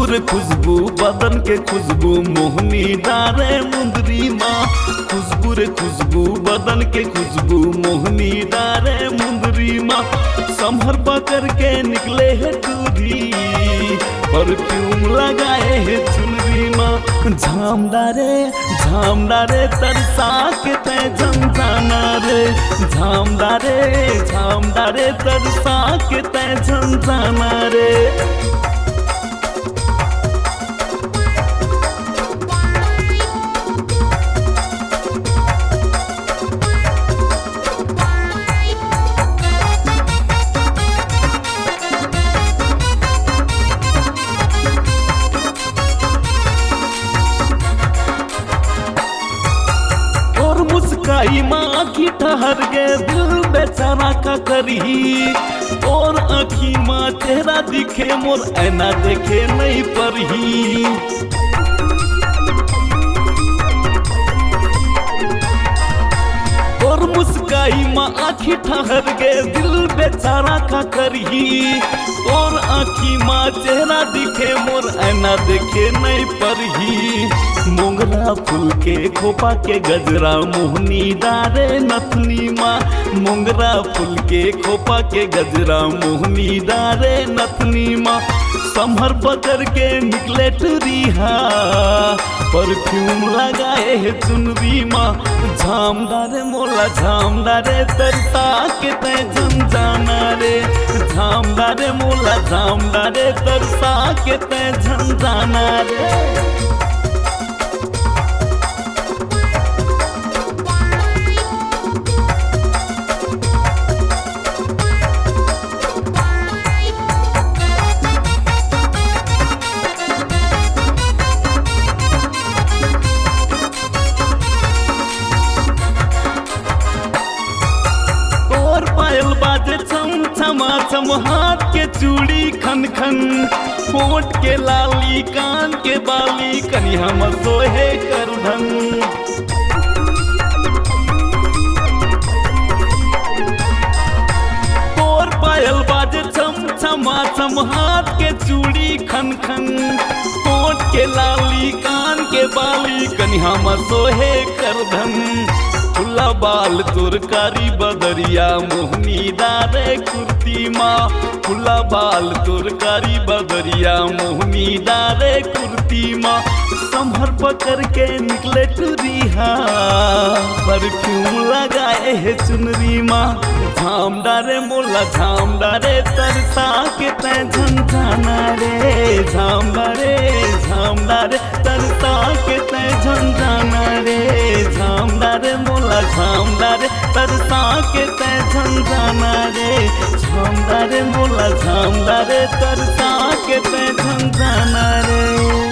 खुशबू रे खुशबू बदन के खुशबू मोहनी डारे मुंदरी माँ। खुशबू रे खुशबू बदन के खुशबू मोहनी डारे मुंदरी माँ। संभर पकड़ के निकले है टूरी परफ्यूम लगाए है चुनरी माँ। झामदारे तरसा के तय झमझाना रे। झामदारे तरसा के तय झमझाना रे। मुस्काई माँ की ठहर गए दिल बेचारा का करी। और आँखी माँ चेहरा दिखे मोर ऐना देखे नहीं परही। और मुस्काई माँ आँखी ठहर गए दिल बेचारा का करही। और आँखी माँ चेहरा दिखे मोर ऐना देखे नहीं परही। मोंगरा फूल के खोपा के गजरा मोहनी डारे नथनी माँ। मोंगरा फूल के खोपा के गजरा मोहनी डारे नथनी माँ। संभर पकड़ के निकले टुरिहा परफ्यूम लगाए है चुनरी माँ। झामदारे मोला झामदारे तरसा के तय झमझाना रे। झामदारे मोला झामदारे तरसा के तय झमझाना रे। पायल बाजे छम छमा छम हाथ के चूड़ी खन खन। होठ के लाली कान के बाली कन्या में सोहे करधन। और पायल बाजे छम छमा छम हाथ के चूड़ी खन खन। होठ के लाली कान के बाली कन्या में सोहे करधन। खुला बाल तुरकारी बदरिया मोहनी डारे कुर्ती माँ। खुला बाल तुरकारी बदरिया मोहनी डारे कुर्ती माँ। संभर पकड़ के निकले टुरिहा परफ्यूम लगाए है चुनरी माँ। झामदारे मोला झामदारे तरसा के तय झमझाना रे। झामदारे तरसा के तय झमझाना रे। झामदारे मोला झामदारे तरसा के तय झमझाना रे। झामदारे मोला झामदारे तरसा के तय झमझाना रे।